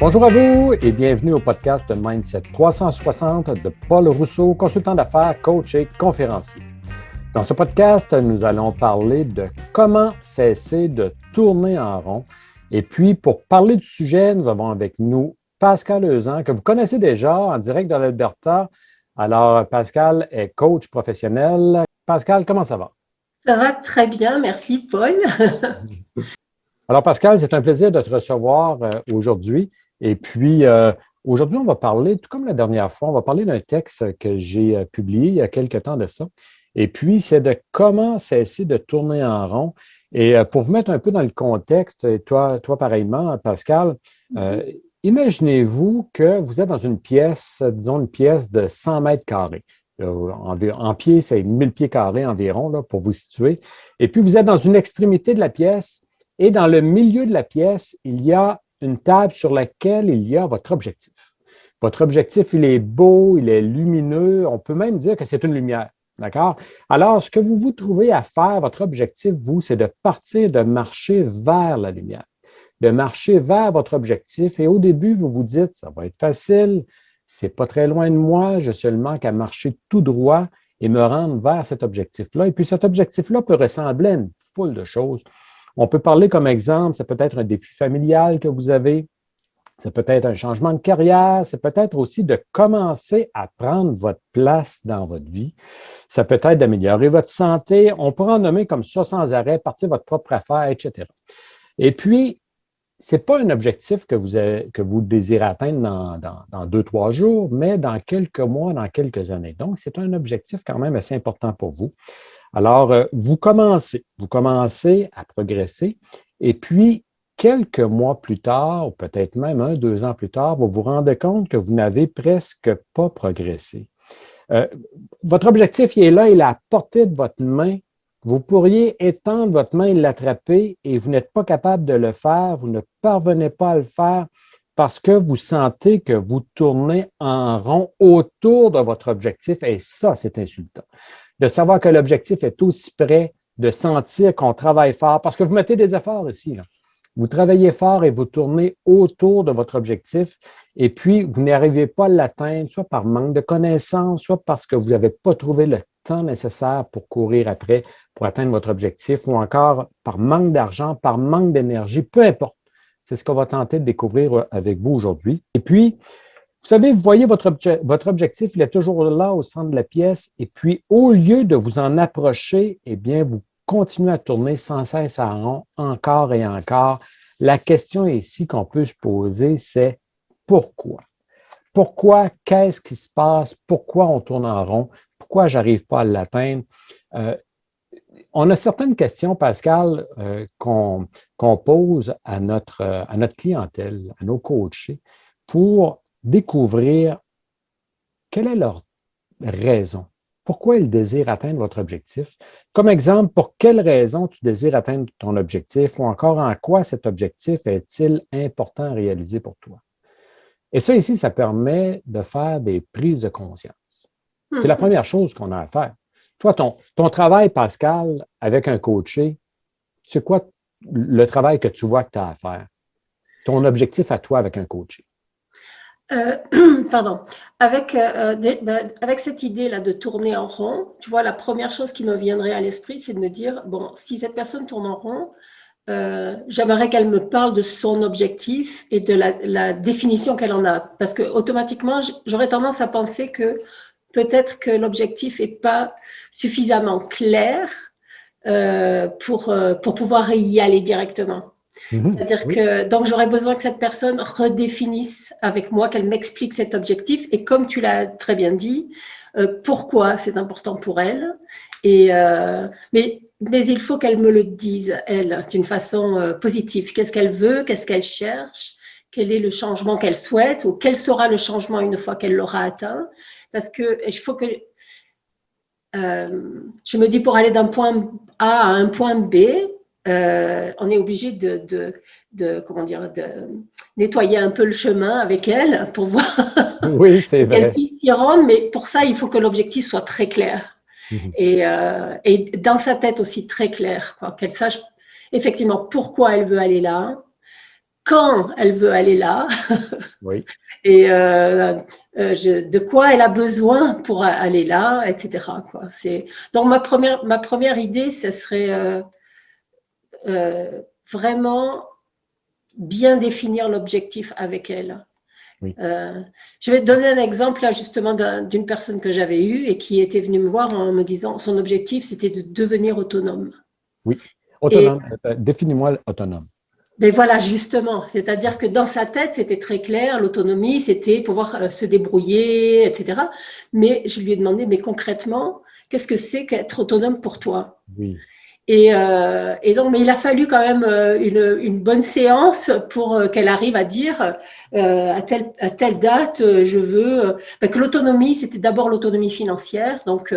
Bonjour à vous et bienvenue au podcast Mindset 360 de Paul Rousseau, consultant d'affaires, coach et conférencier. Dans ce podcast, nous allons parler de comment cesser de tourner en rond. Et puis, pour parler du sujet, nous avons avec nous Pascal Euzan, que vous connaissez déjà en direct de l'Alberta. Alors, Pascal est coach professionnel. Pascal, comment ça va? Ça va très bien, merci Paul. Alors, Pascal, c'est un plaisir de te recevoir aujourd'hui. Et puis, aujourd'hui, on va parler, tout comme la dernière fois, on va parler d'un texte que j'ai publié il y a quelque temps de ça. Et puis, c'est de comment cesser de tourner en rond. Et pour vous mettre un peu dans le contexte, et toi pareillement, Pascal, euh, imaginez-vous que vous êtes dans une pièce, disons une pièce de 100 mètres carrés. En pied, c'est 1000 pieds carrés environ, là, pour vous situer. Et puis, vous êtes dans une extrémité de la pièce. Et dans le milieu de la pièce, il y a une table sur laquelle il y a votre objectif. Votre objectif, il est beau, il est lumineux. On peut même dire que c'est une lumière. D'accord? Alors, ce que vous vous trouvez à faire, votre objectif, vous, c'est de partir, de marcher vers la lumière, de marcher vers votre objectif. Et au début, vous vous dites, ça va être facile, c'est pas très loin de moi, je seulement qu'à marcher tout droit et me rendre vers cet objectif-là. Et puis, cet objectif-là peut ressembler à une foule de choses. On peut parler comme exemple, ça peut être un défi familial que vous avez, ça peut être un changement de carrière, c'est peut-être aussi de commencer à prendre votre place dans votre vie. Ça peut être d'améliorer votre santé. On pourrait en nommer comme ça sans arrêt, partir votre propre affaire, etc. Et puis, ce n'est pas un objectif que vous désirez atteindre dans 2, 3 jours, mais dans quelques mois, dans quelques années. Donc, c'est un objectif quand même assez important pour vous. Alors, vous commencez à progresser et puis, quelques mois plus tard, ou peut-être même 1, 2 ans plus tard, vous vous rendez compte que vous n'avez presque pas progressé. Euh, Votre objectif, il est là, il est à la portée de votre main. Vous pourriez étendre votre main et l'attraper et vous n'êtes pas capable de le faire, vous ne parvenez pas à le faire parce que vous sentez que vous tournez en rond autour de votre objectif et ça, c'est insultant de savoir que l'objectif est aussi près, de sentir qu'on travaille fort, parce que vous mettez des efforts ici. Là. Vous travaillez fort et vous tournez autour de votre objectif, et puis vous n'arrivez pas à l'atteindre, soit par manque de connaissances, soit parce que vous n'avez pas trouvé le temps nécessaire pour courir après, pour atteindre votre objectif, ou encore par manque d'argent, par manque d'énergie, peu importe. C'est ce qu'on va tenter de découvrir avec vous aujourd'hui. Et puis, vous savez, vous voyez votre objectif, il est toujours là au centre de la pièce, et puis au lieu de vous en approcher, eh bien, vous continuez à tourner sans cesse en rond, encore et encore. La question ici qu'on peut se poser, c'est pourquoi? Pourquoi? Qu'est-ce qui se passe? Pourquoi on tourne en rond? Pourquoi je n'arrive pas à l'atteindre? Euh, on a certaines questions, Pascal, qu'on pose à notre clientèle, à nos coachés, pour découvrir quelle est leur raison. Pourquoi ils désirent atteindre votre objectif? Comme exemple, pour quelle raison tu désires atteindre ton objectif ou encore en quoi cet objectif est-il important à réaliser pour toi? Et ça ici, ça permet de faire des prises de conscience. C'est la première chose qu'on a à faire. Toi, ton travail, Pascal, avec un coaché, c'est quoi le travail que tu vois que tu as à faire? Ton objectif à toi avec un coaché? Pardon. Avec cette idée-là de tourner en rond, tu vois, la première chose qui me viendrait à l'esprit, c'est de me dire, bon, si cette personne tourne en rond, j'aimerais qu'elle me parle de son objectif et de la définition qu'elle en a. Parce que automatiquement, j'aurais tendance à penser que peut-être que l'objectif n'est pas suffisamment clair pour pouvoir y aller directement. C'est-à-dire Oui. que donc j'aurais besoin que cette personne redéfinisse avec moi, qu'elle m'explique cet objectif et comme tu l'as très bien dit, pourquoi c'est important pour elle. Mais il faut qu'elle me le dise, elle, d'une façon positive. Qu'est-ce qu'elle veut, qu'est-ce qu'elle cherche, quel est le changement qu'elle souhaite ou quel sera le changement une fois qu'elle l'aura atteint. Parce qu'il faut que je me dis pour aller d'un point A à un point B, on est obligé comment dire, de nettoyer un peu le chemin avec elle pour voir Oui, c'est qu'elle vrai. puisse s'y rendre. Mais pour ça, il faut que l'objectif soit très clair et dans sa tête aussi très clair, quoi, qu'elle sache effectivement pourquoi elle veut aller là, quand elle veut aller là Oui. et de quoi elle a besoin pour aller là, etc. Quoi. Donc, ma première idée, ce serait vraiment bien définir l'objectif avec elle. Oui. Je vais te donner un exemple là justement d'une personne que j'avais eue et qui était venue me voir en me disant son objectif c'était de devenir autonome. Oui. Et Autonome. Définis-moi autonome. ben voilà justement, c'est-à-dire que dans sa tête c'était très clair, l'autonomie c'était pouvoir se débrouiller, etc. Mais je lui ai demandé mais concrètement qu'est-ce que c'est qu'être autonome pour toi? Oui. Et donc, mais il a fallu quand même une bonne séance pour qu'elle arrive à dire à telle date, je veux que l'autonomie, c'était d'abord l'autonomie financière. Donc,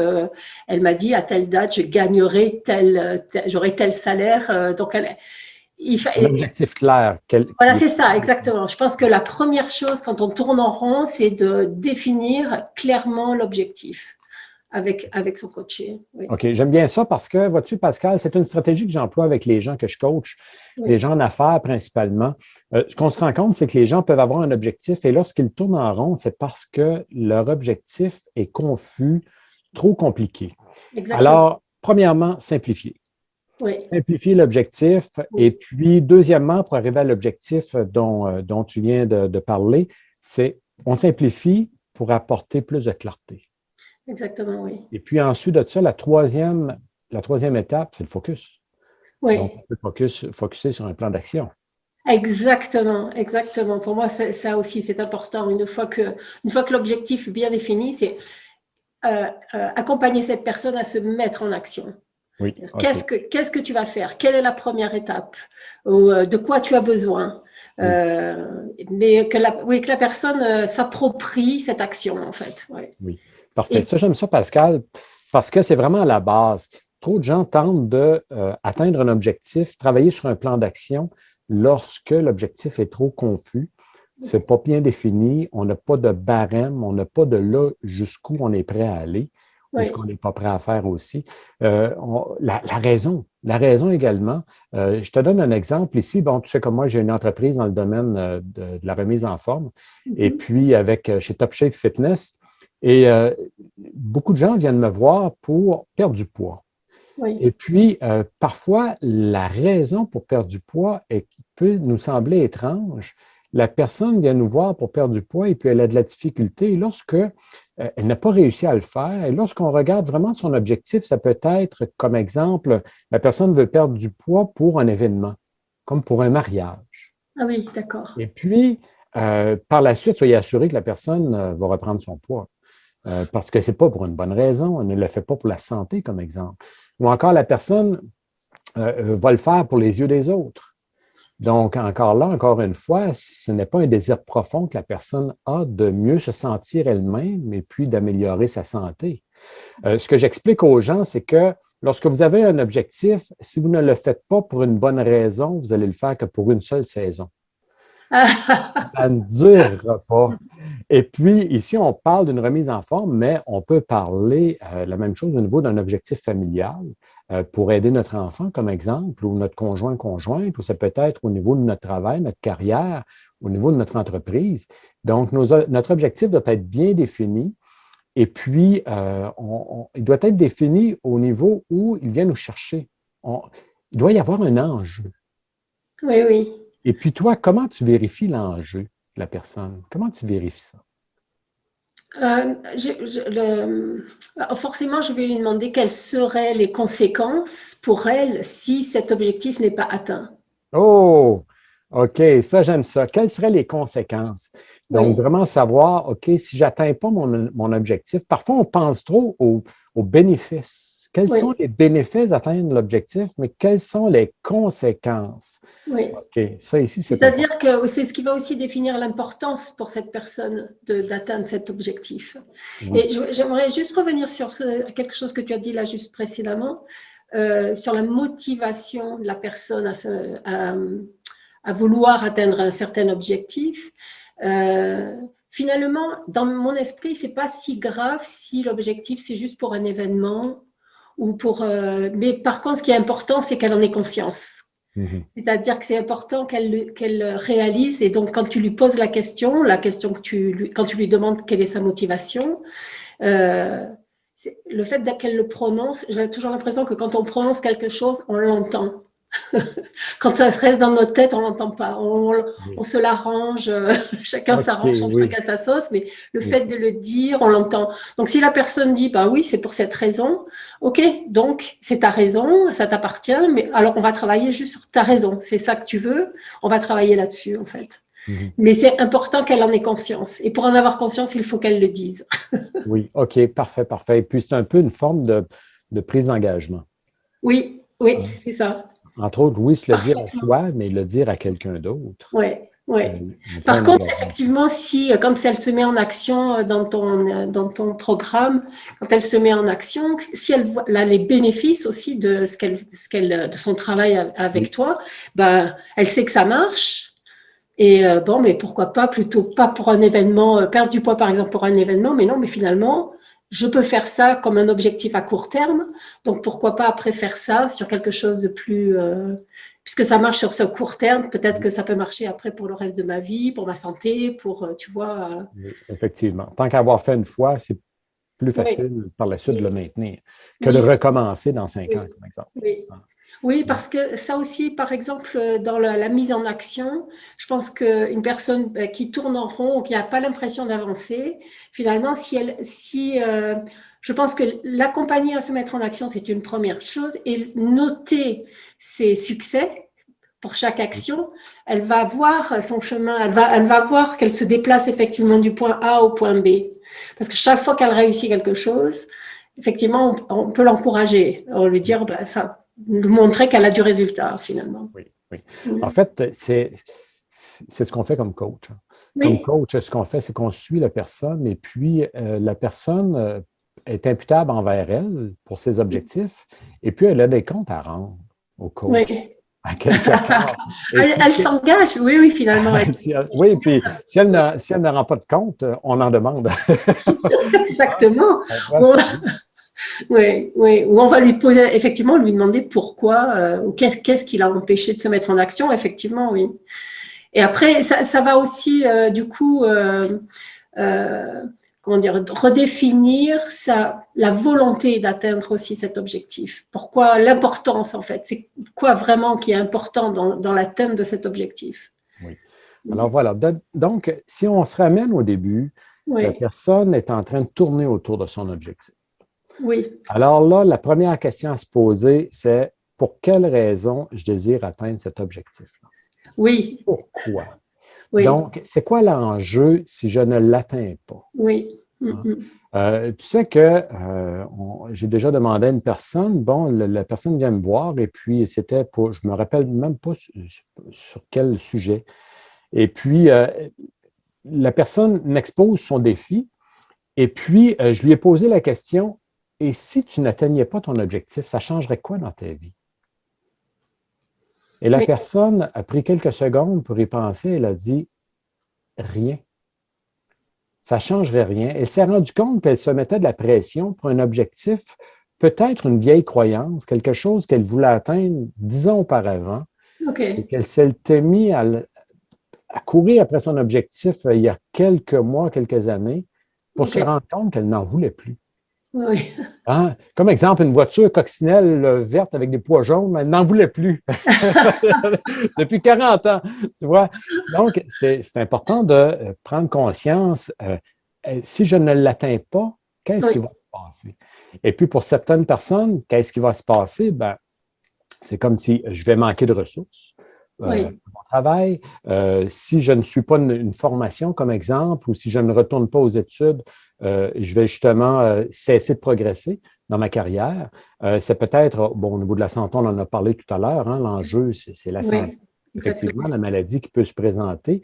elle m'a dit à telle date, je gagnerai j'aurai tel salaire. Donc, Un objectif clair. voilà, c'est ça, exactement. Je pense que la première chose quand on tourne en rond, c'est de définir clairement l'objectif avec son coaché. Oui. OK, j'aime bien ça parce que, vois-tu, Pascal, c'est une stratégie que j'emploie avec les gens que je coach, les Oui. gens en affaires principalement. Ce qu'on se rend compte, c'est que les gens peuvent avoir un objectif et lorsqu'ils tournent en rond, c'est parce que leur objectif est confus, trop compliqué. Exactement. Alors, premièrement, simplifier. Oui. Simplifier l'objectif. Et Oui. puis, deuxièmement, pour arriver à l'objectif dont tu viens de parler, c'est on simplifie pour apporter plus de clarté. Exactement, oui. Et puis ensuite de ça, la troisième étape, c'est le focus. Donc, Oui, on peut focuser sur un plan d'action. exactement, exactement. Pour moi, ça aussi, c'est important. Une fois que l'objectif est bien défini, c'est accompagner cette personne à se mettre en action. Oui, Qu'est-ce OK. que, qu'est-ce que tu vas faire? Quelle est la première étape? Ou, de quoi tu as besoin? Oui, Mais que la personne s'approprie cette action, en fait. Ouais. oui. Parfait. Et, Ça, j'aime ça, Pascal, parce que c'est vraiment la base. Trop de gens tentent d'atteindre un objectif, travailler sur un plan d'action lorsque l'objectif est trop confus. C'est pas bien défini, on n'a pas de barème, on n'a pas de là jusqu'où on est prêt à aller ou ce oui, qu'on n'est pas prêt à faire aussi. La raison également, je te donne un exemple ici. Bon, tu sais comme moi, j'ai une entreprise dans le domaine de la remise en forme et mhm, puis chez Top Shape Fitness. Et beaucoup de gens viennent me voir pour perdre du poids. oui, Et puis, parfois, la raison pour perdre du poids peut nous sembler étrange. La personne vient nous voir pour perdre du poids et puis elle a de la difficulté. Et lorsque elle n'a pas réussi à le faire, et lorsqu'on regarde vraiment son objectif, ça peut être, comme exemple, la personne veut perdre du poids pour un événement, comme pour un mariage. ah oui, d'accord. Et puis, par la suite, soyez assuré que la personne va reprendre son poids. Parce que ce n'est pas pour une bonne raison, elle ne le fait pas pour la santé, comme exemple. Ou encore, la personne va le faire pour les yeux des autres. Donc, encore là, encore une fois, ce n'est pas un désir profond que la personne a de mieux se sentir elle-même et puis d'améliorer sa santé. Ce que j'explique aux gens, c'est que lorsque vous avez un objectif, si vous ne le faites pas pour une bonne raison, vous allez le faire que pour une seule saison. Ça ne durera pas. Et puis, ici, on parle d'une remise en forme, mais on peut parler la même chose au niveau d'un objectif familial pour aider notre enfant, comme exemple, ou notre conjointe, ou ça peut être au niveau de notre travail, notre carrière, au niveau de notre entreprise. Donc, notre objectif doit être bien défini et puis il doit être défini au niveau où il vient nous chercher. Il doit y avoir un enjeu. Oui, oui. Et puis, toi, comment tu vérifies l'enjeu de la personne? Comment tu vérifies ça? Forcément, je vais lui demander quelles seraient les conséquences pour elle si cet objectif n'est pas atteint. Oh, OK, ça, j'aime ça. Quelles seraient les conséquences? Donc, Oui, vraiment savoir, OK, si je n'atteins pas mon objectif, parfois on pense trop aux bénéfices. Quels sont oui, les bénéfices d'atteindre l'objectif, mais quelles sont les conséquences? oui. OK, ça ici, c'est important. C'est-à-dire que c'est ce qui va aussi définir l'importance pour cette personne d'atteindre cet objectif. Oui, Et j'aimerais juste revenir sur quelque chose que tu as dit là juste précédemment, sur la motivation de la personne à vouloir atteindre un certain objectif. Finalement, dans mon esprit, c'est pas si grave si l'objectif c'est juste pour un événement ou pour. Mais par contre, ce qui est important, c'est qu'elle en ait conscience. Mhm. C'est-à-dire que c'est important qu'elle réalise. Et donc, quand tu lui poses la question quand tu lui demandes quelle est sa motivation, euh, le fait qu'elle le prononce, j'ai toujours l'impression que quand on prononce quelque chose, on l'entend. Quand ça reste dans notre tête, on l'entend pas. On Oui. se l'arrange, chacun OK, s'arrange son truc oui. à sa sauce, mais le Oui. fait de le dire, on l'entend. Donc si la personne dit, bah oui, c'est pour cette raison, ok, donc c'est ta raison, ça t'appartient, mais alors on va travailler juste sur ta raison. C'est ça que tu veux, on va travailler là-dessus en fait. Mhm. Mais c'est important qu'elle en ait conscience. Et pour en avoir conscience, il faut qu'elle le dise. Oui, OK, parfait, parfait. Et puis, c'est un peu une forme de prise d'engagement. Oui, oui, Hein? c'est ça. Entre autres, oui, se le dire à Parfaitement. soi, mais le dire à quelqu'un d'autre. Ouais, ouais. On prend Par un contre, engagement. effectivement, si quand elle se met en action dans ton programme, quand elle se met en action, si elle voit là, les bénéfices aussi de de son travail avec Oui, toi, ben, elle sait que ça marche. Et bon, mais pourquoi pas plutôt pas pour un événement, perdre du poids par exemple pour un événement, mais non, mais finalement, je peux faire ça comme un objectif à court terme. Donc pourquoi pas après faire ça sur quelque chose de plus, puisque ça marche sur ce court terme, peut-être que ça peut marcher après pour le reste de ma vie, pour ma santé, pour, tu vois. oui, effectivement. Tant qu'avoir fait une fois, c'est plus Oui, facile par la suite de le maintenir que de oui, recommencer dans 5 ans, oui, par exemple. oui. Ah, Oui, mm, parce que ça aussi, par exemple, dans la mise en action, je pense qu'une personne qui tourne en rond ou qui n'a pas l'impression d'avancer, finalement, je pense que l'accompagner à se mettre en action, c'est une première chose, et noter ses succès pour chaque oui, action, elle va voir son chemin, elle va voir qu'elle se déplace effectivement du point A au point B. Parce que chaque fois qu'elle réussit quelque chose, effectivement, on peut l'encourager, on lui oui, dire, bah, ça, lui montrer qu'elle a du résultat finalement. oui, oui. En Mm. fait, c'est ce qu'on fait comme coach. Hein. Comme Oui, coach, ce qu'on fait, c'est qu'on suit la personne et puis la personne est imputable envers elle pour ses objectifs et puis elle a des comptes à rendre au coach, oui. à quelque part. Et puis, Elle s'engage, oui, oui, finalement. oui, puis si elle ne rend pas de compte, on en demande. Hein? Exactement. On voit Bon, ça, oui. oui, oui. Ou on va lui poser, effectivement, lui demander pourquoi, ou qu'est-ce qui l'a empêché de se mettre en action, effectivement, oui. Et après, ça va aussi, du coup, euh, comment dire, redéfinir la volonté d'atteindre aussi cet objectif. Pourquoi l'importance, en fait? C'est quoi vraiment qui est important dans l'atteinte de cet objectif? Oui. Alors voilà. Donc, si on se ramène au début, la Oui, personne est en train de tourner autour de son objectif. oui, Alors là, la première question à se poser, c'est pour quelle raison je désire atteindre cet objectif-là? oui, Pourquoi? oui, Donc, c'est quoi l'enjeu si je ne l'atteins pas? oui. Hein? Mm, Tu sais que j'ai déjà demandé à une personne, bon, la personne vient me voir et puis c'était pour, je me rappelle même pas sur quel sujet. Et puis, la personne m'expose son défi et puis je lui ai posé la question, et si tu n'atteignais pas ton objectif, ça changerait quoi dans ta vie? Et la oui, personne a pris quelques secondes pour y penser, elle a dit rien. Ça ne changerait rien. Elle s'est rendue compte qu'elle se mettait de la pression pour un objectif, peut-être une vieille croyance, quelque chose qu'elle voulait atteindre 10 ans auparavant, ok. et qu'elle s'était mise à courir après son objectif il y a quelques mois, quelques années, pour Ok. se rendre compte qu'elle n'en voulait plus. Oui. Hein? Comme exemple, une voiture coccinelle verte avec des pois jaunes, elle n'en voulait plus depuis 40 ans, tu vois. Donc, c'est important de prendre conscience, si je ne l'atteins pas, qu'est-ce qui Oui. va se passer? Et puis, pour certaines personnes, qu'est-ce qui va se passer? Ben, c'est comme si je vais manquer de ressources. Oui. Mon travail, si je ne suis pas une formation comme exemple ou si je ne retourne pas aux études, je vais justement cesser de progresser dans ma carrière. C'est peut-être, bon, au niveau de la santé, on en a parlé tout à l'heure, hein, l'enjeu, c'est la santé. Oui. Effectivement, Exactement. la maladie qui peut se présenter.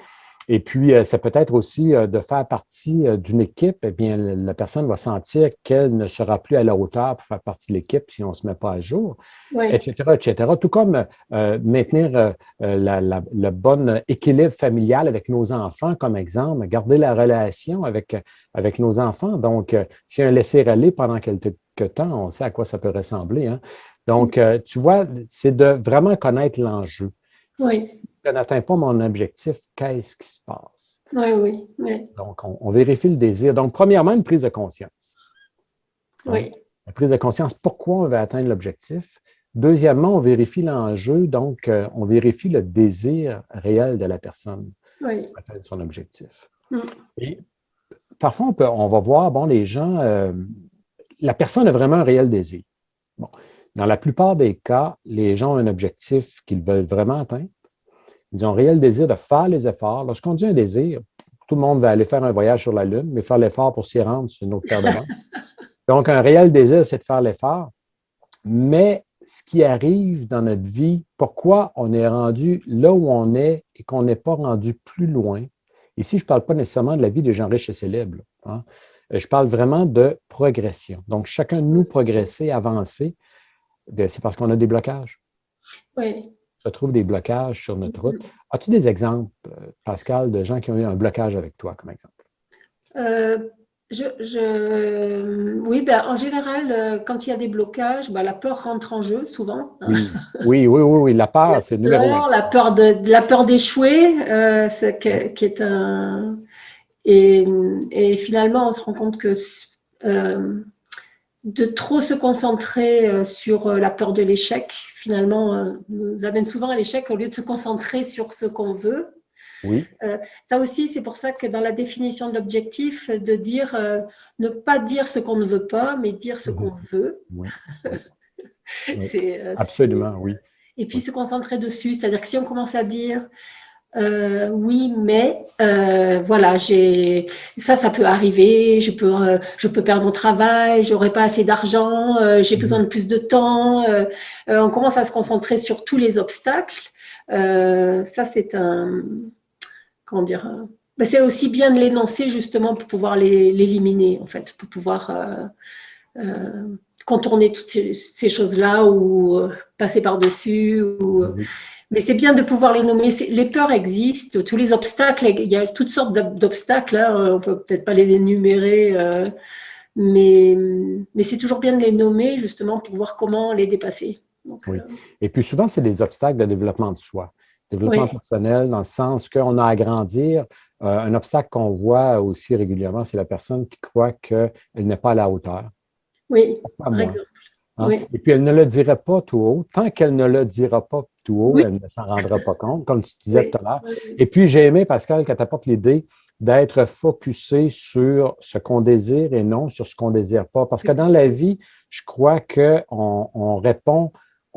Et puis, ça peut être aussi de faire partie d'une équipe, eh bien, la personne va sentir qu'elle ne sera plus à la hauteur pour faire partie de l'équipe si on ne se met pas à jour, Oui. etc., etc. Tout comme maintenir le bon équilibre familial avec nos enfants, comme exemple, garder la relation avec nos enfants. Donc, s'il y a un laisser-aller pendant quelques temps, on sait à quoi ça peut ressembler. Hein? Donc, tu vois, c'est de vraiment connaître l'enjeu. Si Oui, je n'atteins pas mon objectif, qu'est-ce qui se passe? oui, oui, oui, Donc, on vérifie le désir. Donc, premièrement, une prise de conscience. Hein? oui, La prise de conscience, pourquoi on veut atteindre l'objectif. Deuxièmement, on vérifie l'enjeu, donc on vérifie le désir réel de la personne oui. pour atteindre son objectif. Mm. Et parfois, on va voir, bon, les gens, la personne a vraiment un réel désir. Bon. Dans la plupart des cas, les gens ont un objectif qu'ils veulent vraiment atteindre. Ils ont un réel désir de faire les efforts. Lorsqu'on dit un désir, tout le monde va aller faire un voyage sur la Lune, mais faire l'effort pour s'y rendre, c'est une autre paire de manches. Donc, un réel désir, c'est de faire l'effort. Mais ce qui arrive dans notre vie, pourquoi on est rendu là où on est et qu'on n'est pas rendu plus loin. Ici, je ne parle pas nécessairement de la vie des gens riches et célèbres. Hein. Je parle vraiment de progression. Donc, chacun de nous progresser, avancer, c'est parce qu'on a des blocages. Oui. On trouve des blocages sur notre route. Mm. As-tu des exemples, Pascal, de gens qui ont eu un blocage avec toi, comme exemple? Euh, oui, ben, en général, quand il y a des blocages, ben, la peur rentre en jeu souvent, hein. Oui, oui, oui, oui, oui. La peur, c'est numéro un. La peur d'échouer, qui est un. Et finalement, on se rend compte que euh, de trop se concentrer sur la peur de l'échec, finalement, nous amène souvent à l'échec au lieu de se concentrer sur ce qu'on veut. Oui. Ça aussi, c'est pour ça que dans la définition de l'objectif, de dire ne pas dire ce qu'on ne veut pas, mais dire ce qu'on veut. Oui, oui, oui. C'est. Absolument, oui. Et puis Oui. se concentrer dessus, c'est-à-dire que si on commence à dire oui, mais voilà, ça peut arriver. Je peux perdre mon travail. J'aurai pas assez d'argent. J'ai besoin de plus de temps. On commence à se concentrer sur tous les obstacles. Ça, c'est un, comment dire. Ben, c'est aussi bien de l'énoncer justement pour pouvoir l'éliminer en fait, pour pouvoir contourner toutes ces choses-là ou passer par-dessus. Oui. Mais c'est bien de pouvoir les nommer. Les peurs existent, tous les obstacles, il y a toutes sortes d'obstacles, hein, on ne peut peut-être pas les énumérer, mais c'est toujours bien de les nommer justement pour voir comment les dépasser. Donc, Oui. Et puis souvent, c'est des obstacles de développement de soi. Développement oui, personnel, dans le sens qu'on a à grandir. Un obstacle qu'on voit aussi régulièrement, c'est la personne qui croit qu'elle n'est pas à la hauteur. oui, Pas par moi. exemple. Hein? Oui, Et puis, elle ne le dira pas tout haut. Tant qu'elle ne le dira pas tout haut, oui, elle ne s'en rendra pas compte, comme tu disais oui, tout à l'heure. oui, Et puis, j'ai aimé, Pascal, que tu apportes l'idée d'être focusé sur ce qu'on désire et non sur ce qu'on ne désire pas. Parce que dans la vie, je crois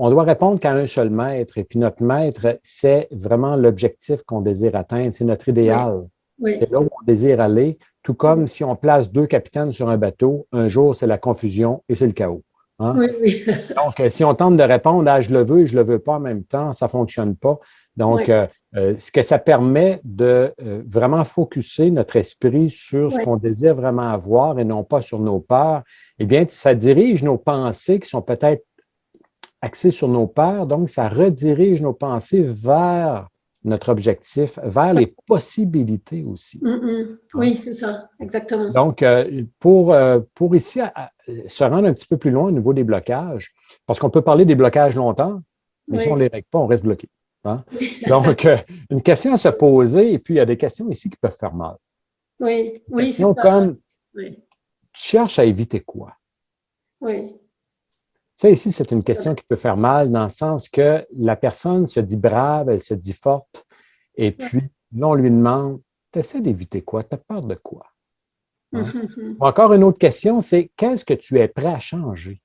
on doit répondre qu'à un seul maître. Et puis, notre maître, c'est vraiment l'objectif qu'on désire atteindre. C'est notre oui, idéal. oui, C'est là où on désire aller. Tout comme si on place deux capitaines sur un bateau, un jour, c'est la confusion et c'est le chaos. Hein? oui, oui, Donc, si on tente de répondre à je le veux et je ne le veux pas en même temps, ça ne fonctionne pas. Donc, oui, ce que ça permet de vraiment focuser notre esprit sur ce oui, qu'on désire vraiment avoir et non pas sur nos peurs, eh bien, ça dirige nos pensées qui sont peut-être axées sur nos peurs. Donc, ça redirige nos pensées vers notre objectif, vers les possibilités aussi. Hein? oui, c'est ça, exactement. Donc, pour ici se rendre un petit peu plus loin au niveau des blocages, parce qu'on peut parler des blocages longtemps, mais si on ne Oui, les règle pas, on reste bloqué. Hein? oui, Donc, une question à se poser, et puis il y a des questions ici qui peuvent faire mal. oui, Une oui, c'est question ça. comme, Oui, tu cherches à éviter quoi? oui, Ça, ici, c'est une question qui peut faire mal dans le sens que la personne se dit brave, elle se dit forte, et puis là, on lui demande, tu essaies d'éviter quoi? Tu as peur de quoi? Hein? Ou encore une autre question, c'est qu'est-ce que tu es prêt à changer?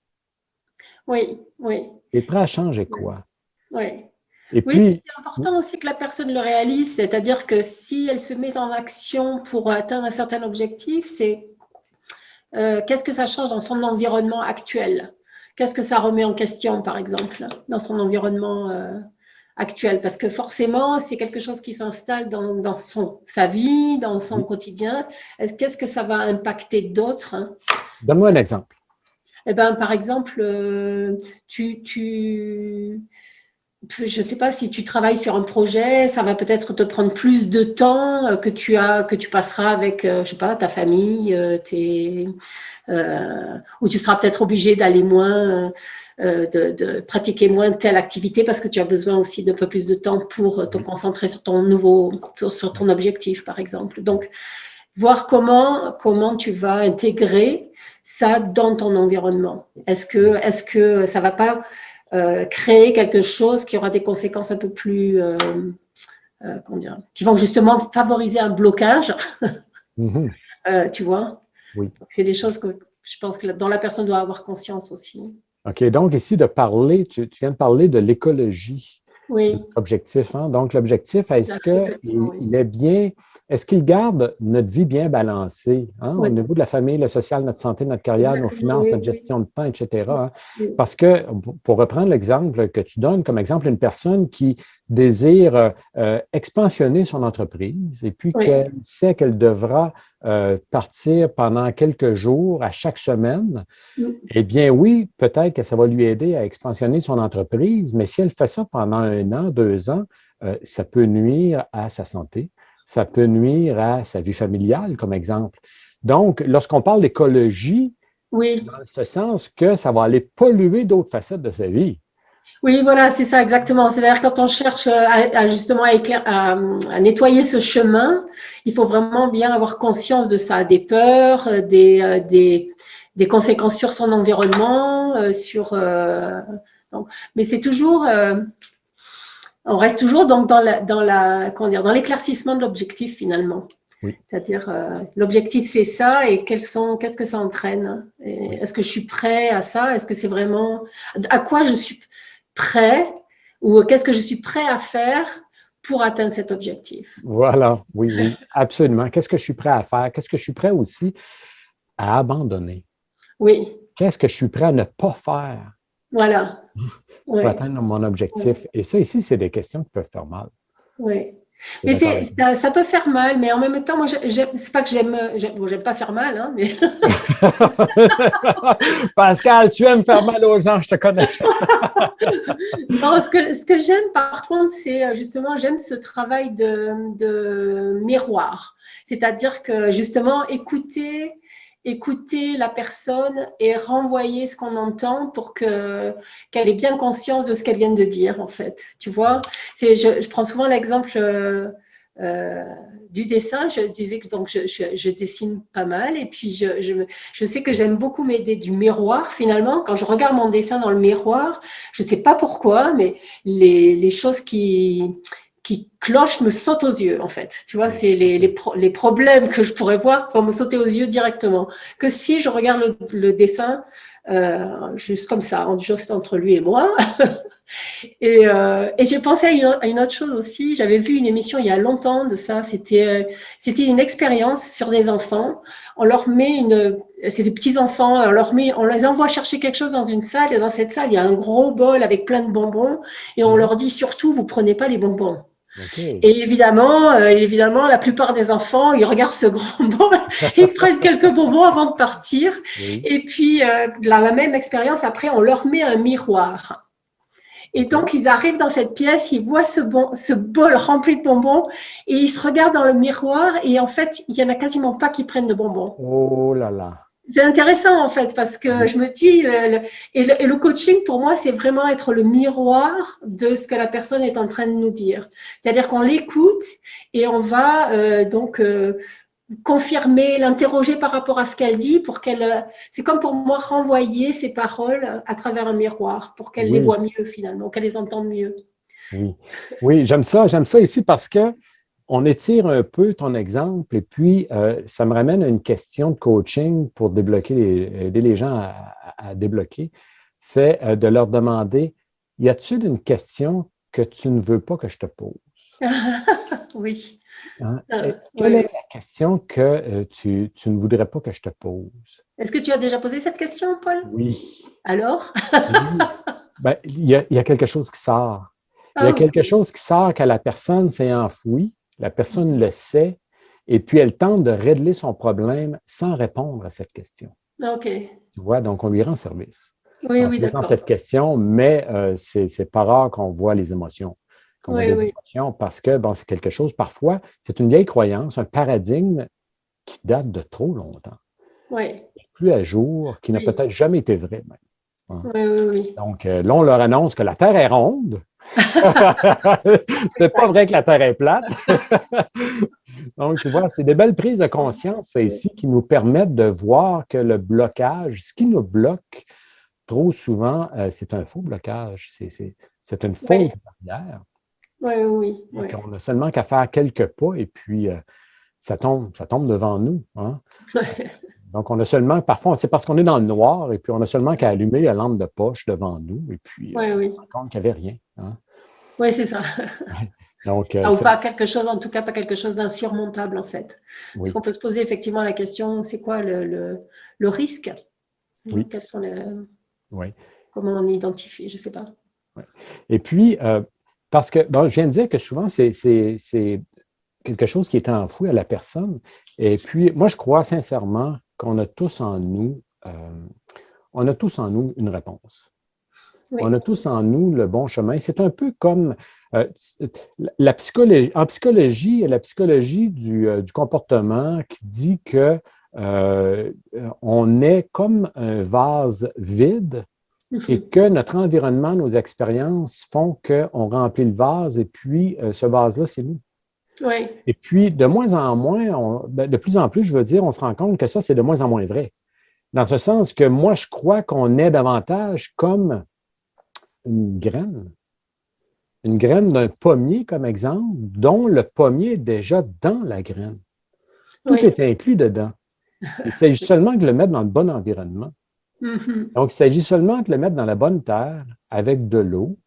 oui, oui, Tu es prêt à changer oui. quoi? Oui. Et Oui, puis, c'est important aussi que la personne le réalise, c'est-à-dire que si elle se met en action pour atteindre un certain objectif, c'est qu'est-ce que ça change dans son environnement actuel? Qu'est-ce que ça remet en question, par exemple, dans son environnement actuel? Parce que forcément, c'est quelque chose qui s'installe dans sa vie, dans son oui, quotidien. Qu'est-ce que ça va impacter d'autres, hein? donne-moi un exemple. Eh ben, par exemple, tu je ne sais pas si tu travailles sur un projet, ça va peut-être te prendre plus de temps que tu passeras avec, je sais pas, ta famille, ou tu seras peut-être obligé d'aller moins, de pratiquer moins telle activité parce que tu as besoin aussi d'un peu plus de temps pour te concentrer sur sur ton objectif, par exemple. Donc, voir comment tu vas intégrer ça dans ton environnement. Est-ce que ça ne va pas créer quelque chose qui aura des conséquences un peu plus, comment dire, qui vont justement favoriser un blocage, Mhm. tu vois. Oui. C'est des choses que je pense que dont la personne doit avoir conscience aussi. OK. Donc, ici, de parler, tu viens de parler de l'écologie. Oui, Objectif, hein? Donc, l'objectif, est-ce exactement, oui. qu'il est bien, est-ce qu'il garde notre vie bien balancée, hein? Au Oui, niveau de la famille, le social, notre santé, notre carrière, nos exactement, finances, oui, notre oui, gestion de temps, etc., hein? oui, Parce que, pour reprendre l'exemple que tu donnes, comme exemple, une personne qui désire expansionner son entreprise et puis oui, qu'elle sait qu'elle devra partir pendant quelques jours à chaque semaine, oui, eh bien, oui, peut-être que ça va lui aider à expansionner son entreprise, mais si elle fait ça pendant 1 an, 2 ans, ça peut nuire à sa santé, ça peut nuire à sa vie familiale, comme exemple. Donc, lorsqu'on parle d'écologie, oui. dans ce sens que ça va aller polluer d'autres facettes de sa vie. Oui, voilà, c'est ça exactement. C'est-à-dire quand on cherche justement à nettoyer ce chemin, il faut vraiment bien avoir conscience de ça, des peurs, des conséquences sur son environnement, donc, mais c'est toujours, on reste toujours donc comment dire, dans l'éclaircissement de l'objectif finalement. Oui, C'est-à-dire, l'objectif, c'est ça, et qu'est-ce que ça entraîne? oui. Est-ce que je suis prêt à ça? Est-ce que c'est vraiment, à quoi je suis prêt, ou qu'est-ce que je suis prêt à faire pour atteindre cet objectif? Voilà, oui, oui, absolument. Qu'est-ce que je suis prêt à faire? Qu'est-ce que je suis prêt aussi à abandonner? Oui, Qu'est-ce que je suis prêt à ne pas faire voilà, pour oui, atteindre mon oui, objectif? Et ça, ici, c'est des questions qui peuvent faire mal. oui. Tu es Mais d'accord avec moi? ça peut faire mal, mais en même temps, moi, c'est pas que bon, j'aime pas faire mal, hein, mais Pascal, tu aimes faire mal aux gens, je te connais. non, ce que j'aime par contre, c'est justement, j'aime ce travail de miroir. C'est-à-dire que justement, écouter la personne et renvoyer ce qu'on entend pour qu'elle ait bien conscience de ce qu'elle vient de dire, en fait. Tu vois, je prends souvent l'exemple euh, du dessin. Je disais que donc je dessine pas mal, et puis je sais que j'aime beaucoup m'aider du miroir finalement. Quand je regarde mon dessin dans le miroir, je ne sais pas pourquoi, mais les choses qui clochent me sautent aux yeux, en fait. Tu vois, c'est les problèmes que je pourrais voir vont me sauter aux yeux directement. Que si je regarde le dessin juste comme ça, juste entre lui et moi. Et j'ai pensé à une autre chose aussi. J'avais vu une émission il y a longtemps de ça. C'était une expérience sur des enfants. On leur met c'est des petits enfants. On les envoie chercher quelque chose dans une salle, et dans cette salle, il y a un gros bol avec plein de bonbons, et on Mhm. leur dit surtout, vous prenez pas les bonbons. OK. Et évidemment, la plupart des enfants, ils regardent ce grand bol, ils prennent quelques bonbons avant de partir. Oui. Et puis, la même expérience, après, on leur met un miroir. Et OK. donc, ils arrivent dans cette pièce, ils voient ce bol rempli de bonbons, et ils se regardent dans le miroir, et en fait, il n'y en a quasiment pas qui prennent de bonbons. Oh là là. C'est intéressant en fait, parce que Oui. je me dis, et le coaching pour moi, c'est vraiment être le miroir de ce que la personne est en train de nous dire. C'est-à-dire qu'on l'écoute et on va confirmer, l'interroger par rapport à ce qu'elle dit, c'est comme pour moi renvoyer ses paroles à travers un miroir pour qu'elle les Oui. voit mieux finalement, qu'elle les entende mieux. Oui. Oui, j'aime ça ici parce que on étire un peu ton exemple et puis ça me ramène à une question de coaching pour aider les gens à débloquer. C'est de leur demander, y a-t-il une question que tu ne veux pas que je te pose? Oui. Hein? Quelle Oui. est la question que tu ne voudrais pas que je te pose? Est-ce que tu as déjà posé cette question, Paul? Oui. Alors? Oui. Ben, il y a quelque chose qui sort. Il y a Ah, quelque chose qui sort quand la personne s'est enfouie, la personne le sait, et puis elle tente de régler son problème sans répondre à cette question. ok. Tu vois, donc on lui rend service. Oui, en oui, posant d'accord. cette question, mais c'est pas rare qu'on voit les émotions, qu'on voit Oui, des oui, émotions parce que, bon, c'est quelque chose, parfois, c'est une vieille croyance, un paradigme qui date de trop longtemps, oui, plus à jour, qui n'a oui, peut-être jamais été vrai même, hein. oui, oui, oui. Donc, là, on leur annonce que la Terre est ronde. C'est pas Exact. vrai que la Terre est plate. Donc, tu vois, c'est des belles prises de conscience, ça, Oui, ici, qui nous permettent de voir que le blocage, ce qui nous bloque trop souvent, c'est un faux blocage. C'est une fausse oui, barrière oui, oui, et oui. qu'on n'a seulement qu'à faire quelques pas et puis ça tombe devant nous, hein. Donc, on a seulement, parfois, c'est parce qu'on est dans le noir et puis on a seulement qu'à allumer la lampe de poche devant nous et puis Oui, on se oui, rend compte qu'il n'y avait rien, hein. oui, c'est ça. Donc, Ah, ou pas quelque chose, en tout cas pas quelque chose d'insurmontable en fait. Parce oui, qu'on peut se poser effectivement la question, c'est quoi le risque? oui, Quels sont oui. comment on identifie? Je ne sais pas. Oui. Et puis, parce que, bon, je viens de dire que souvent, c'est quelque chose qui est enfoui à la personne. Et puis, moi, je crois sincèrement qu'on a tous en nous, on a tous en nous une réponse. On Oui. a tous en nous le bon chemin. C'est un peu comme euh, la psychologie, en psychologie, il y a la psychologie du comportement qui dit que on est comme un vase vide et Mhm. que notre environnement, nos expériences font qu'on remplit le vase et puis ce vase-là, c'est nous. Oui. Et puis, de moins en moins, de plus en plus, je veux dire, on se rend compte que ça, c'est de moins en moins vrai. Dans ce sens que moi, je crois qu'on est davantage comme une graine. Une graine d'un pommier, comme exemple, dont le pommier est déjà dans la graine. Tout Oui. est inclus dedans. Il s'agit seulement de le mettre dans le bon environnement. Mhm. Donc, il s'agit seulement de le mettre dans la bonne terre avec de l'eau,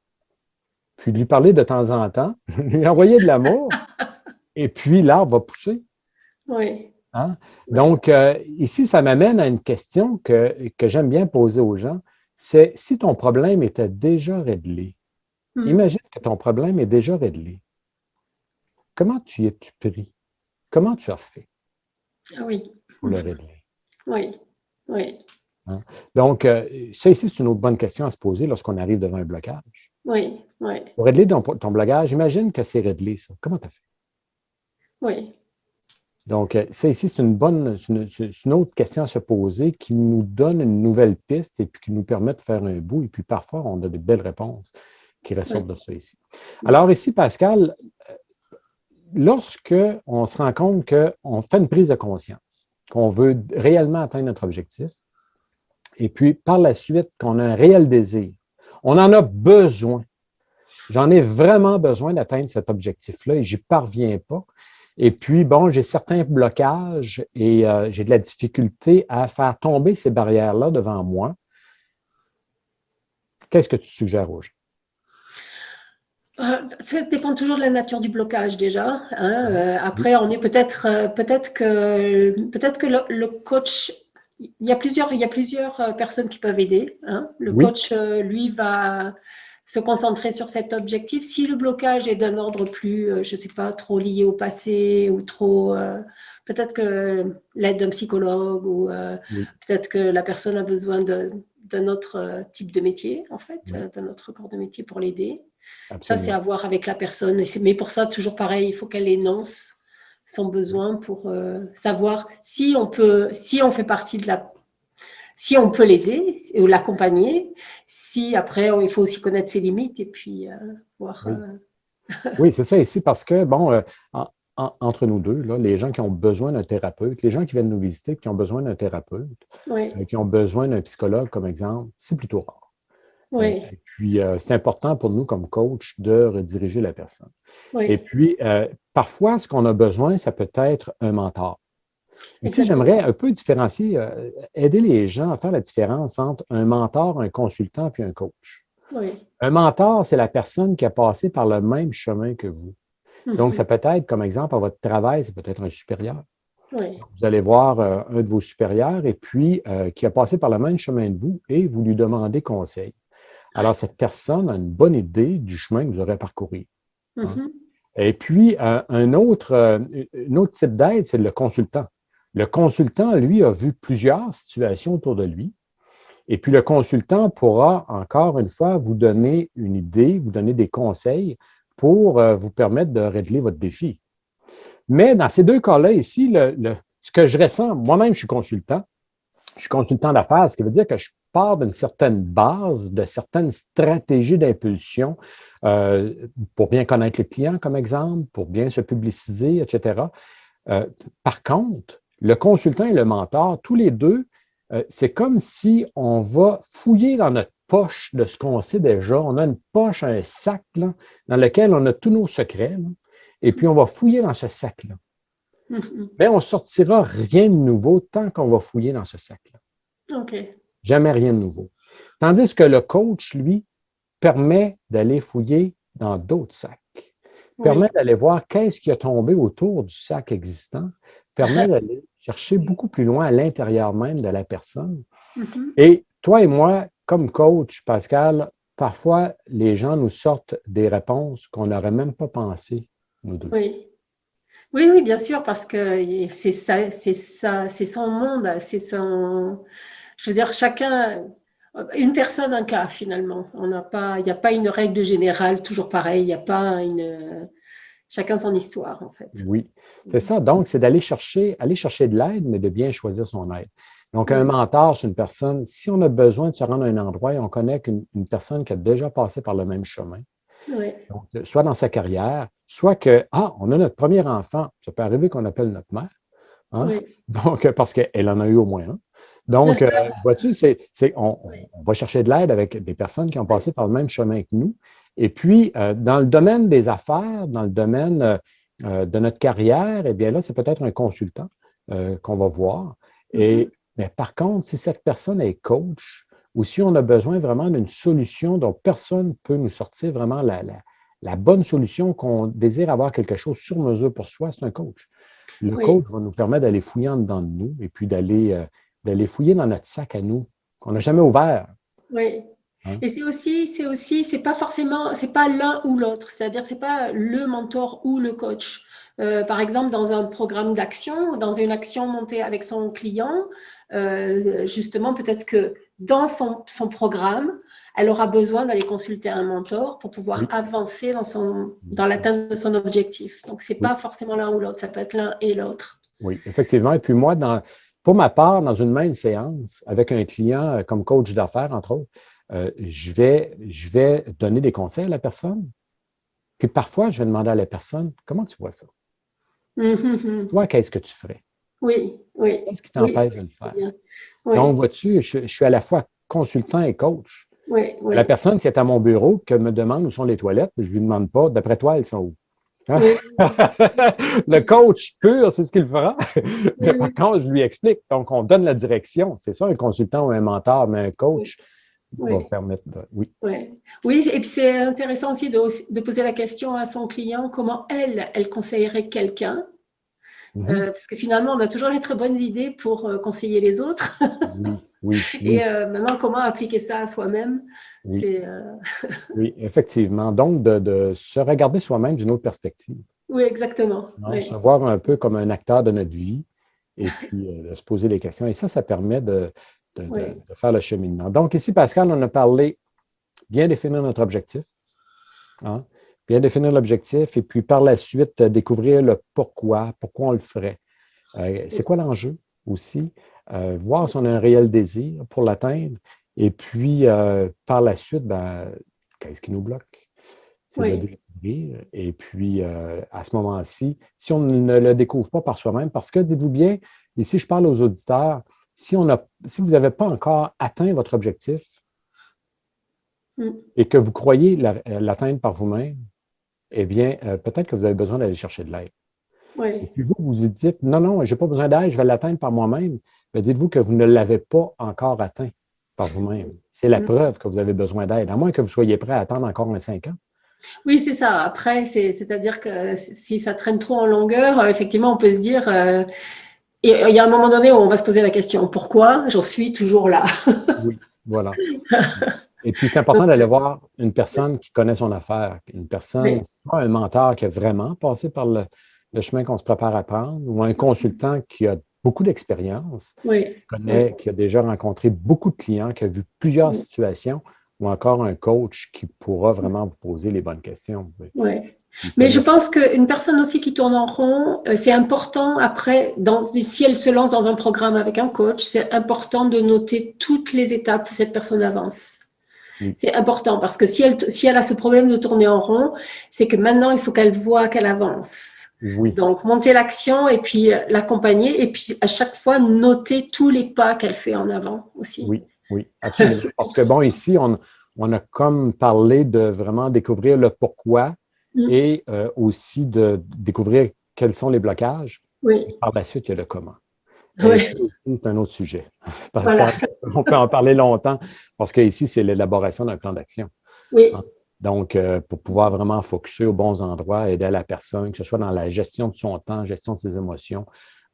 puis de lui parler de temps en temps, lui envoyer de l'amour, et puis l'arbre va pousser, Oui. hein? Oui. Donc, ici, ça m'amène à une question que j'aime bien poser aux gens, c'est si ton problème était déjà réglé, Mhm. imagine que ton problème est déjà réglé. Comment tu y es-tu pris? Comment tu as fait Ah oui. pour le régler, Oui. Oui. hein? Donc, ça ici, c'est une autre bonne question à se poser lorsqu'on arrive devant un blocage. Oui. Oui. Pour régler ton blocage, imagine que c'est réglé, ça. Comment tu as fait? Oui. Donc, ça ici, c'est une autre question à se poser qui nous donne une nouvelle piste et puis qui nous permet de faire un bout. Et puis parfois, on a de belles réponses qui ressortent Oui. de ça ici. Alors ici, Pascal, lorsque on se rend compte qu'on fait une prise de conscience, qu'on veut réellement atteindre notre objectif, et puis par la suite, qu'on a un réel désir, on en a besoin. J'en ai vraiment besoin d'atteindre cet objectif-là et je n'y parviens pas. Et puis, bon, j'ai certains blocages et j'ai de la difficulté à faire tomber ces barrières-là devant moi. Qu'est-ce que tu suggères aux gens? Ça dépend toujours de la nature du blocage déjà, hein. Oui, Après, on est peut-être que le coach, il y a plusieurs personnes qui peuvent aider, hein. Le oui, coach, lui, va se concentrer sur cet objectif. Si le blocage est d'un ordre plus, je ne sais pas, trop lié au passé ou trop, peut-être que l'aide d'un psychologue ou oui, peut-être que la personne a besoin d'un autre type de métier, en fait, oui, d'un autre corps de métier pour l'aider. Ça, c'est à absolument. voir avec la personne. Mais pour ça, toujours pareil, il faut qu'elle énonce son Oui, besoin pour savoir si on peut, si on fait partie de la, si on peut l'aider ou l'accompagner. Si après, il faut aussi connaître ses limites et puis voir. oui. Oui, c'est ça ici parce que, bon, entre nous deux, là, les gens qui ont besoin d'un thérapeute, les gens qui viennent nous visiter, qui ont besoin d'un thérapeute, Oui, qui ont besoin d'un psychologue, comme exemple, c'est plutôt rare. oui, Et puis, c'est important pour nous, comme coach, de rediriger la personne. Et oui, puis, parfois, ce qu'on a besoin, ça peut être un mentor. Ici, j'aimerais exactement. un peu différencier, aider les gens à faire la différence entre un mentor, un consultant, puis un coach. Oui. Un mentor, c'est la personne qui a passé par le même chemin que vous. Donc, ça Mhm. peut être, comme exemple, à votre travail, c'est peut-être un supérieur. Oui, Vous allez voir un de vos supérieurs et puis qui a passé par le même chemin que vous et vous lui demandez conseil. Alors, cette personne a une bonne idée du chemin que vous aurez parcouru, hein. mhm. Et puis, un autre type d'aide, c'est le consultant. Le consultant, lui, a vu plusieurs situations autour de lui Et puis, le consultant pourra, encore une fois, vous donner une idée, vous donner des conseils pour vous permettre de régler votre défi. Mais dans ces deux cas-là ici, ce que je ressens, moi-même, je suis consultant d'affaires, ce qui veut dire que je pars d'une certaine base, de certaines stratégies d'impulsion pour bien connaître le client, comme exemple, pour bien se publiciser, etc. Par contre, le consultant et le mentor, tous les deux, c'est comme si on va fouiller dans notre poche de ce qu'on sait déjà. On a une poche, un sac là, dans lequel on a tous nos secrets. Là, et puis, on va fouiller dans ce sac-là. Mais on ne sortira rien de nouveau tant qu'on va fouiller dans ce sac-là. OK. Jamais rien de nouveau. Tandis que le coach, lui, permet d'aller fouiller dans d'autres sacs. Permet d'aller voir qu'est-ce qui a tombé autour du sac existant. Permet d'aller chercher beaucoup plus loin à l'intérieur même de la personne. Et toi et moi, comme coach, Pascal, parfois, les gens nous sortent des réponses qu'on n'aurait même pas pensé, nous deux. Oui. Oui, oui, bien sûr, parce que c'est ça, c'est son monde, c'est son. Je veux dire, chacun, une personne, un cas finalement. Il n'y a pas une règle générale toujours pareille. Il n'y a pas chacun son histoire en fait. Oui, c'est ça. Donc, c'est aller chercher de l'aide, mais de bien choisir son aide. Donc, un mentor, c'est une personne, si on a besoin de se rendre à un endroit et on connaît qu'une personne qui a déjà passé par le même chemin, oui. donc, soit dans sa carrière, soit que, on a notre premier enfant, ça peut arriver qu'on appelle notre mère, hein? Oui. Donc, parce qu'elle en a eu au moins un. Donc, vois-tu, on va chercher de l'aide avec des personnes qui ont passé par le même chemin que nous. Et puis, dans le domaine des affaires, dans le domaine de notre carrière, eh bien là, c'est peut-être un consultant qu'on va voir. Mais par contre, si cette personne est coach ou si on a besoin vraiment d'une solution dont personne ne peut nous sortir vraiment la bonne solution, qu'on désire avoir quelque chose sur mesure pour soi, c'est un coach. Le coach va nous permettre d'aller fouiller en dedans de nous et puis d'aller fouiller dans notre sac à nous, qu'on n'a jamais ouvert. Oui. Hein? Et c'est pas forcément, c'est pas l'un ou l'autre, c'est-à-dire c'est pas le mentor ou le coach. Par exemple, dans un programme d'action, dans une action montée avec son client, justement, peut-être que dans son programme, elle aura besoin d'aller consulter un mentor pour pouvoir avancer dans l'atteinte de son objectif. Donc, c'est pas forcément l'un ou l'autre, ça peut être l'un et l'autre. Oui, effectivement. Et puis moi, pour ma part, dans une même séance, avec un client comme coach d'affaires, entre autres, je vais donner des conseils à la personne. Puis parfois, je vais demander à la personne, comment tu vois ça? Toi, qu'est-ce que tu ferais? Oui, oui. Qu'est-ce qui t'empêche de le faire? Oui. Donc, vois-tu, je suis à la fois consultant et coach. Oui, oui. La personne, si elle est à mon bureau, que me demande où sont les toilettes, je ne lui demande pas, d'après toi, elles sont où? Hein? Oui. Le coach pur, c'est ce qu'il fera. Mais Oui. par contre, je lui explique. Donc, on donne la direction. C'est ça, un consultant ou un mentor, mais un coach va permettre de. Oui. Oui, et puis c'est intéressant aussi de poser la question à son client comment elle conseillerait quelqu'un. Parce que finalement, on a toujours les très bonnes idées pour conseiller les autres. Oui. Et maintenant, comment appliquer ça à soi-même? Oui. Oui, effectivement. Donc, de se regarder soi-même d'une autre perspective. Oui, exactement. Se voir un peu comme un acteur de notre vie et puis de se poser des questions. Et ça permet de faire le cheminement. Donc, ici, Pascal, on a parlé bien définir notre objectif. Hein? Bien définir l'objectif et puis par la suite, découvrir le pourquoi on le ferait. C'est quoi l'enjeu aussi? Voir si on a un réel désir pour l'atteindre. Et puis, par la suite, qu'est-ce qui nous bloque? C'est de le découvrir. Et puis, à ce moment-ci, si on ne le découvre pas par soi-même, parce que, dites-vous bien, ici, je parle aux auditeurs, si vous n'avez pas encore atteint votre objectif et que vous croyez l'atteindre par vous-même, eh bien, peut-être que vous avez besoin d'aller chercher de l'aide. Et puis vous dites, non, je n'ai pas besoin d'aide, je vais l'atteindre par moi-même. Bien, dites-vous que vous ne l'avez pas encore atteint par vous-même. C'est la preuve que vous avez besoin d'aide, à moins que vous soyez prêt à attendre encore 5 ans. Oui, c'est ça. Après, c'est-à-dire que si ça traîne trop en longueur, effectivement, on peut se dire, et il y a un moment donné où on va se poser la question, pourquoi j'en suis toujours là? Oui, voilà. Et puis, c'est important d'aller voir une personne qui connaît son affaire, une personne, soit un mentor qui a vraiment passé par le chemin qu'on se prépare à prendre, ou un consultant qui a beaucoup d'expérience, Oui, qui a déjà rencontré beaucoup de clients, qui a vu plusieurs situations, ou encore un coach qui pourra vraiment vous poser les bonnes questions. oui. Mais je pense qu'une personne aussi qui tourne en rond, c'est important après, si elle se lance dans un programme avec un coach, c'est important de noter toutes les étapes où cette personne avance. Oui. C'est important parce que si elle a ce problème de tourner en rond, c'est que maintenant, il faut qu'elle voit qu'elle avance. Oui. Donc, monter l'action et puis l'accompagner et puis à chaque fois, noter tous les pas qu'elle fait en avant aussi. Oui, oui, absolument. Parce que bon, ici, on a comme parlé de vraiment découvrir le pourquoi et aussi de découvrir quels sont les blocages. Oui. Et par la suite, il y a le comment. Et Oui. ça aussi, c'est un autre sujet. Voilà. On peut en parler longtemps parce qu'ici, c'est l'élaboration d'un plan d'action. Oui. Donc, pour pouvoir vraiment focuser aux bons endroits, aider la personne, que ce soit dans la gestion de son temps, gestion de ses émotions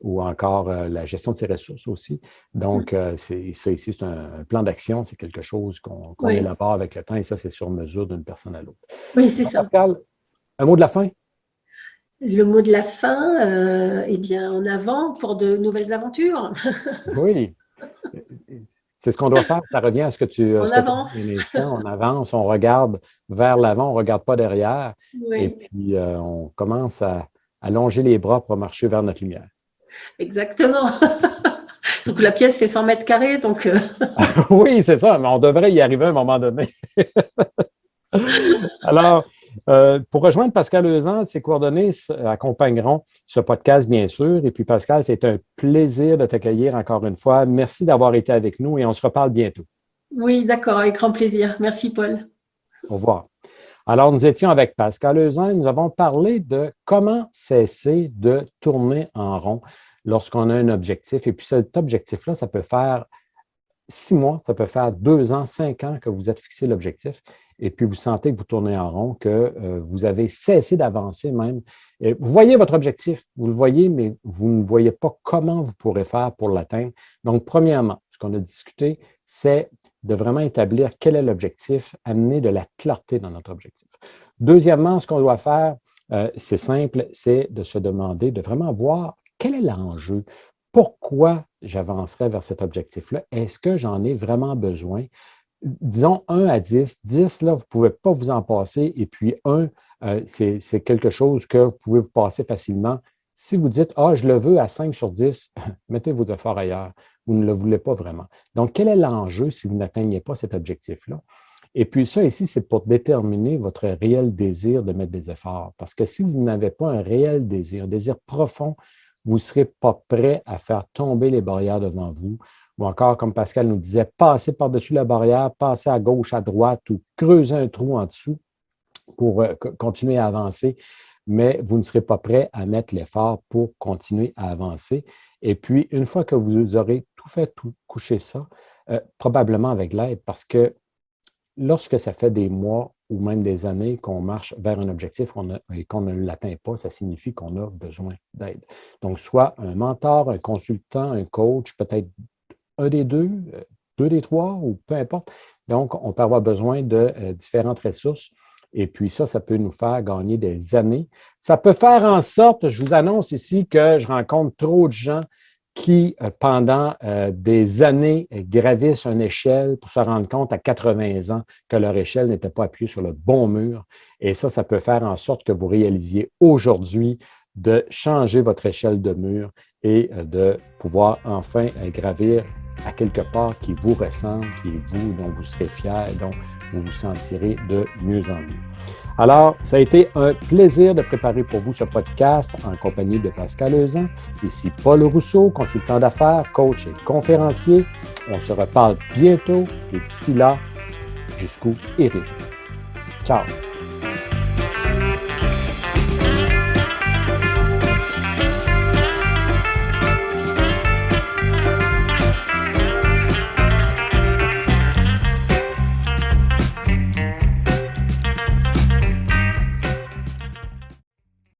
ou encore la gestion de ses ressources aussi. Donc, ça ici, c'est un plan d'action, c'est quelque chose qu'on élabore avec le temps et ça, c'est sur mesure d'une personne à l'autre. Oui, c'est ça. Pascal, un mot de la fin? Le mot de la fin, eh bien, en avant pour de nouvelles aventures. Oui. C'est ce qu'on doit faire. Ça revient à ce que tu On as dit avance. un instant. On avance, on regarde vers l'avant, on ne regarde pas derrière. Oui. Et puis, on commence à longer les bras pour marcher vers notre lumière. Exactement. Surtout que la pièce fait 100 mètres carrés, donc… Oui, c'est ça, mais on devrait y arriver à un moment donné. Alors, pour rejoindre Pascal Euzan, ses coordonnées accompagneront ce podcast, bien sûr. Et puis, Pascal, c'est un plaisir de t'accueillir encore une fois. Merci d'avoir été avec nous et on se reparle bientôt. Oui, d'accord, avec grand plaisir. Merci, Paul. Au revoir. Alors, nous étions avec Pascal Euzan et nous avons parlé de comment cesser de tourner en rond lorsqu'on a un objectif. Et puis, cet objectif-là, ça peut faire 6 mois, ça peut faire 2 ans, 5 ans que vous êtes fixé l'objectif et puis vous sentez que vous tournez en rond, que vous avez cessé d'avancer même. Et vous voyez votre objectif, vous le voyez, mais vous ne voyez pas comment vous pourrez faire pour l'atteindre. Donc, premièrement, ce qu'on a discuté, c'est de vraiment établir quel est l'objectif, amener de la clarté dans notre objectif. Deuxièmement, ce qu'on doit faire, c'est simple, c'est de se demander, de vraiment voir quel est l'enjeu. Pourquoi j'avancerai vers cet objectif-là? Est-ce que j'en ai vraiment besoin? Disons 1 à 10. 10, là, vous ne pouvez pas vous en passer. Et puis 1, c'est quelque chose que vous pouvez vous passer facilement. Si vous dites, je le veux à 5 sur 10, mettez vos efforts ailleurs. Vous ne le voulez pas vraiment. Donc, quel est l'enjeu si vous n'atteignez pas cet objectif-là? Et puis ça ici, c'est pour déterminer votre réel désir de mettre des efforts. Parce que si vous n'avez pas un réel désir, un désir profond, vous ne serez pas prêt à faire tomber les barrières devant vous. Ou encore, comme Pascal nous disait, passer par-dessus la barrière, passer à gauche, à droite ou creuser un trou en dessous pour continuer à avancer. Mais vous ne serez pas prêt à mettre l'effort pour continuer à avancer. Et puis, une fois que vous aurez tout fait, tout couché ça, probablement avec l'aide, parce que lorsque ça fait des mois ou même des années qu'on marche vers un objectif et qu'on ne l'atteint pas, ça signifie qu'on a besoin d'aide. Donc, soit un mentor, un consultant, un coach, peut-être un des deux, 2 des 3, ou peu importe. Donc, on peut avoir besoin de différentes ressources. Et puis ça peut nous faire gagner des années. Ça peut faire en sorte, je vous annonce ici que je rencontre trop de gens qui, pendant des années, gravissent une échelle pour se rendre compte à 80 ans que leur échelle n'était pas appuyée sur le bon mur. Et ça peut faire en sorte que vous réalisiez aujourd'hui de changer votre échelle de mur et de pouvoir enfin gravir à quelque part qui vous ressemble, qui est vous, dont vous serez fier, dont vous vous sentirez de mieux en mieux. Alors, ça a été un plaisir de préparer pour vous ce podcast en compagnie de Pascal Euzan. Ici Paul Rousseau, consultant d'affaires, coach et conférencier. On se reparle bientôt et d'ici là, jusqu'où irez-vous? Ciao!